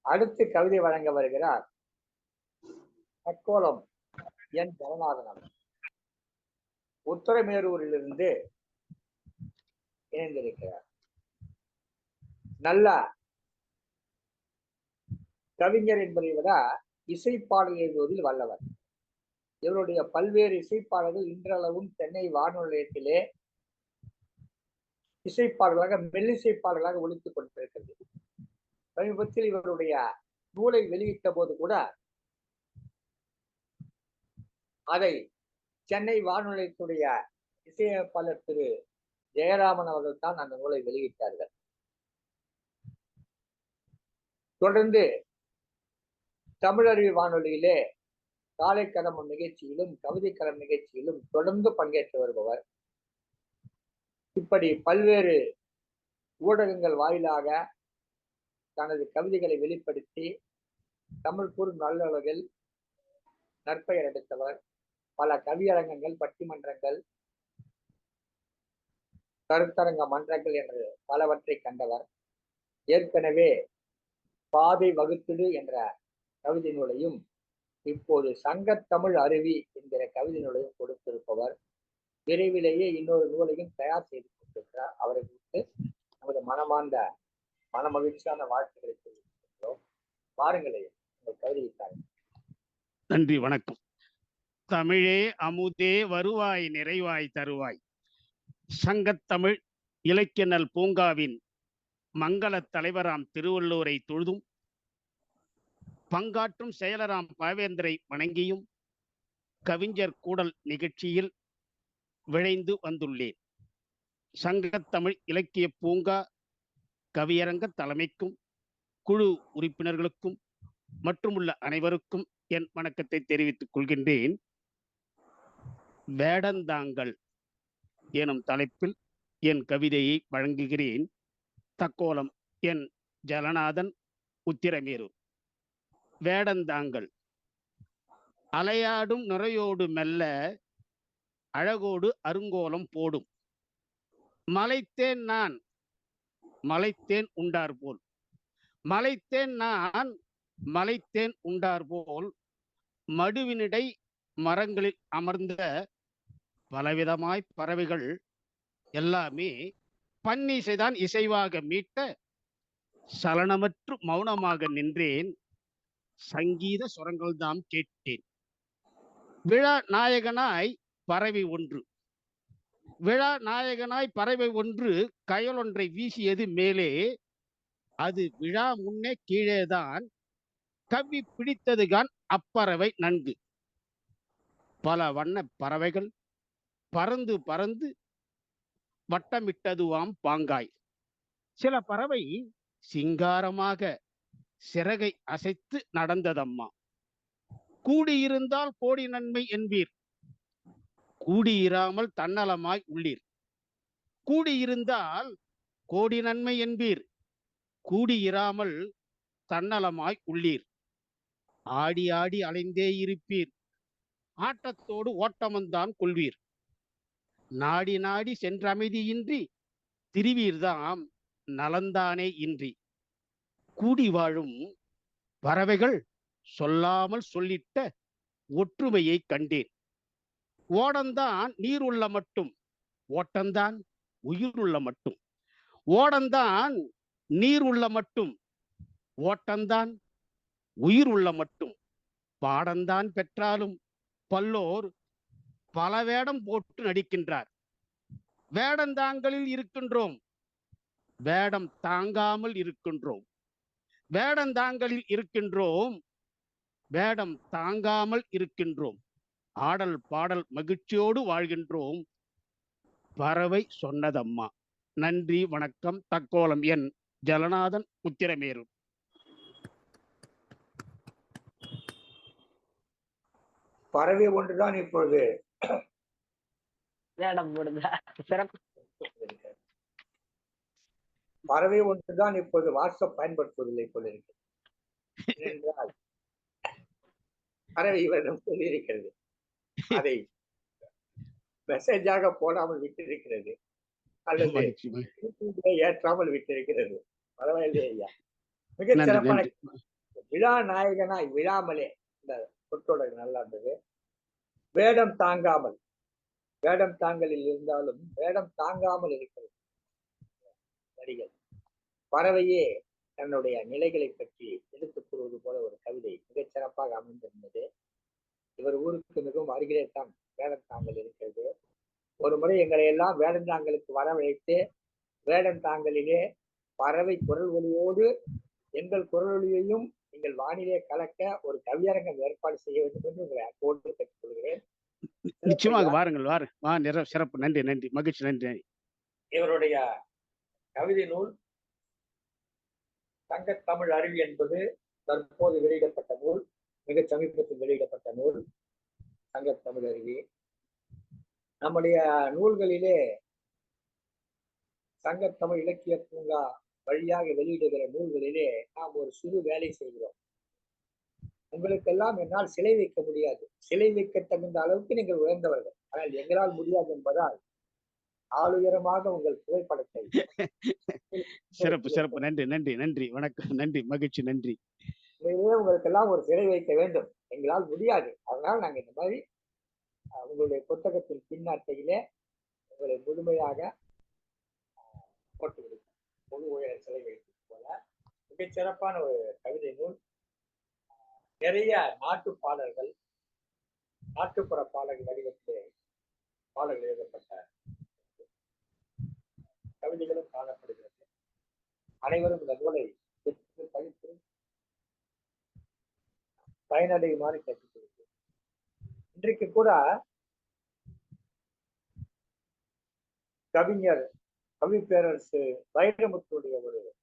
அடுத்து கவிதை வழங்க வருகிறார் தக்கோலம் என் ஜெகநாதன். உத்தரமேரூரிலிருந்து இணைந்திருக்கிறார். நல்ல கவிஞர் என்பதை விட இசைப்பாடல் எழுதுவதில் வல்லவர். இவருடைய பல்வேறு இசைப்பாடல்கள் இன்றளவும் சென்னை வானொலி நிலையத்திலே இசைப்பாடல்களாக மெல்லிசைப்பாடல்களாக ஒலித்துக் கொண்டிருக்கிறது. சமீபத்தில் இவருடைய நூலை வெளியிட்ட போது கூட அதை சென்னை வானொலி நிலையத்துடைய இசையமைப்பாளர் திரு ஜெயராமன் அவர்கள் தான் அந்த நூலை வெளியிட்டார்கள். தொடர்ந்து தமிழருவி வானொலியிலே காலை கடமம் நிகழ்ச்சியிலும் கவிதை களம் நிகழ்ச்சியிலும் தொடர்ந்து பங்கேற்று வருபவர். இப்படி பல்வேறு ஊடகங்கள் வாயிலாக தனது கவிதைகளை வெளிப்படுத்தி தமிழ் கூறும் நல்லுலகில் நற்பெயர் எடுத்தவர். பல கவியரங்கங்கள், பட்டிமன்றங்கள், கருத்தரங்க மன்றங்கள் என்று பலவற்றை கண்டவர். ஏற்கனவே பாதை வகுத்துடு என்ற கவிதை நூலையும் இப்போது சங்கத்தமிழ் அருவி என்கிற கவிதை நூலையும் கொடுத்திருப்பவர். விரைவிலேயே இன்னொரு நூலையும் தயார் செய்து கொண்டிருக்கிறார். அவர்களுக்கு நமது மனமார்ந்த மனமகிழ்ச்சியான வாழ்த்துக்களை தெரிவிக்கின்றோம். வாருங்களே உங்கள் கவிதைக்காக. நன்றி, வணக்கம். தமிழே அமுதே வருவாய் நிறைவாய் தருவாய். சங்கத்தமிழ் இலக்கியநல் பூங்காவின் மங்கள தலைவராம் திருவள்ளுவரை தொழுதும் பங்காற்றும் செயலராம் பாவேந்தரை வணங்கியும் கவிஞர் கூடல் நிகழ்ச்சியில் விழைந்து வந்துள்ளேன். சங்கத்தமிழ் இலக்கிய பூங்கா கவியரங்க தலைமைக்கும் குழு உறுப்பினர்களுக்கும் மற்றும் உள்ள அனைவருக்கும் என் வணக்கத்தை தெரிவித்துக் கொள்கின்றேன். வேடந்தாங்கள் எனும் தலைப்பில் என் கவிதையை வழங்குகிறேன். தக்கோலம் என் ஜெகநாதன், உத்திரமேரூர். வேடந்தாங்கள். அலையாடும் நுரையோடு மெல்ல அழகோடு அருங்கோலம் போடும். மலைத்தேன் நான் மலைத்தேன் உண்டார் போல். மலைத்தேன் நான் மலைத்தேன் உண்டார் போல். மடுவினிடை மரங்களில் அமர்ந்த பலவிதமாய் பறவைகள் எல்லாமே பன்னிசைதான் இசைவாக மீட்ட சலனமற்று மௌனமாக நின்றேன். சங்கீத சுரங்கள் தாம் கேட்டேன். விழா நாயகனாய் பறவை ஒன்று விழா நாயகனாய் பறவை ஒன்று கயலொன்றை வீசியது மேலே. அது விழா முன்னே கீழேதான் கவ்வி பிடித்ததுதான் அப்பறவை நன்கு. பல வண்ண பறவைகள் பறந்து பறந்து வட்டமிட்டதுவாம் பாங்காய். சில பறவை சிங்காரமாக சிறகை அசைத்து நடந்ததம்மா. கூடியிருந்தால் கோடி நன்மை என்பீர், கூடியிராமல் தன்னலமாய் உள்ளீர். கூடியிருந்தால் கோடி நன்மை என்பீர், கூடியிராமல் தன்னலமாய் உள்ளீர். ஆடி ஆடி அலைந்தே இருப்பீர், ஆட்டத்தோடு ஓட்டமந்தான் கொள்வீர். நாடி நாடி சென்ற அமைதியின்றி திரிவீர்தாம் நலந்தானே இன்றி. கூடி வாழும் பறவைகள் சொல்லாமல் சொல்லிட்ட ஒற்றுமையை கண்டேன். ஓடந்தான் நீர் உள்ள மட்டும், ஓட்டந்தான் உயிர் உள்ள மட்டும். ஓடந்தான் நீர் உள்ள மட்டும், ஓட்டந்தான் உயிர் உள்ள மட்டும். பாடந்தான் பெற்றாலும் பல்லோர் பல வேடம் போட்டு நடிக்கின்றார். வேடந்தாங்களில் இருக்கின்றோம், வேடம் தாங்காமல் இருக்கின்றோம். வேடந்தாங்களில் இருக்கின்றோம், வேடம் தாங்காமல் இருக்கின்றோம். ஆடல் பாடல் மகிழ்ச்சியோடு வாழ்கின்றோம். பறவை சொன்னதம்மா. நன்றி, வணக்கம். தக்கோலம் என் ஜெகநாதன், உத்திரமேரூர். பறவை ஒன்றுதான் இப்பொழுது பறவை ஒன்றுதான் இப்போது வாட்ஸ்அப் பயன்படுத்துவதில்லை போல இருக்கு. ஏனென்றால் பறவை இவரிடம் சொல்லியிருக்கிறது, அதை மெசேஜாக போடாமல் விட்டிருக்கிறது அல்லது ஏற்றாமல் விட்டிருக்கிறது. பரவாயில்லையே ஐயா, மிகச் சிறப்பான விழா நாயகனாய் விழாமலே, இந்த சொற்றொடர் நல்லா இருந்தது. வேடம் தாங்காமல், வேடம் தாங்கலில் இருந்தாலும் வேடம் தாங்காமல் இருக்கிறது வரிகள். பறவையே தன்னுடைய நிலைகளை பற்றி எடுத்துக் கூறுவது போல ஒரு கவிதை மிகச் சிறப்பாக அமைந்திருந்தது. இவர் ஊருக்கு மிகவும் அருகிலே தான் வேடந்தாங்கல் இருக்கிறது. ஒரு முறை எங்களை எல்லாம் வேடந்தாங்கலுக்கு வரவழைத்து, வேடந்தாங்கலிலே பறவை குரல் ஒலியோடு எங்கள் குரல் ஒலியையும் நீங்கள் வானிலே கலக்க ஒரு கவியரங்கம் ஏற்பாடு செய்ய வேண்டும் என்று உங்களை அன்போடு கேட்டுக்கொள்கிறேன். நிச்சயமாக வாருங்கள், சிறப்பு. நன்றி, நன்றி, மகிழ்ச்சி, நன்றி. இவருடைய கவிதை நூல் சங்கத்தமிழ் அருவி என்பது தற்போது வெளியிடப்பட்ட நூல். மிக சமீபத்தில் வெளியிடப்பட்ட நூல் சங்கத்தமிழ் அருவி. நம்முடைய நூல்களிலே சங்கத்தமிழ் இலக்கிய பூங்கா வழியாக வெளியிடுகிற நூல்களிலே நாம் ஒரு சிறு வேலை செய்கிறோம். உங்களுக்கெல்லாம் என்னால் சிலை வைக்க முடியாது. சிலை வைக்க தகுந்த அளவுக்கு நீங்கள் உயர்ந்தவர்கள். ஆனால் எங்களால் முடியாது என்பதால் ஆளுயரமாக உங்கள் புகைப்படத்தை சிறப்பு, சிறப்பு. நன்றி, நன்றி, நன்றி. வணக்கம். நன்றி, மகிழ்ச்சி, நன்றி. உங்களுக்கெல்லாம் ஒரு சிலை வைக்க வேண்டும். எங்களால் முடியாது. அதனால் நாங்கள் இந்த மாதிரி உங்களுடைய புத்தகத்தின் பின்னட்டையிலே உங்களை முழுமையாக போட்டு விடுவோம். முழு உயர சிலை வைப்பது போல மிகச் சிறப்பான ஒரு கவிதை நூல். நிறைய நாட்டு பாடல்கள், நாட்டுப்புற பாடல்கள் வடிவத்திலே பாடல்கள் எழுதப்பட்ட கவிதைகளும் காணப்படுகிறது. அனைவரும் இந்த நூலை படித்து பயனடையுமாறு கேட்டுக்கொள்கிறேன். இன்றைக்கு கூட கவிஞர் கவி பேரரசு வைரமுத்துடைய ஒரு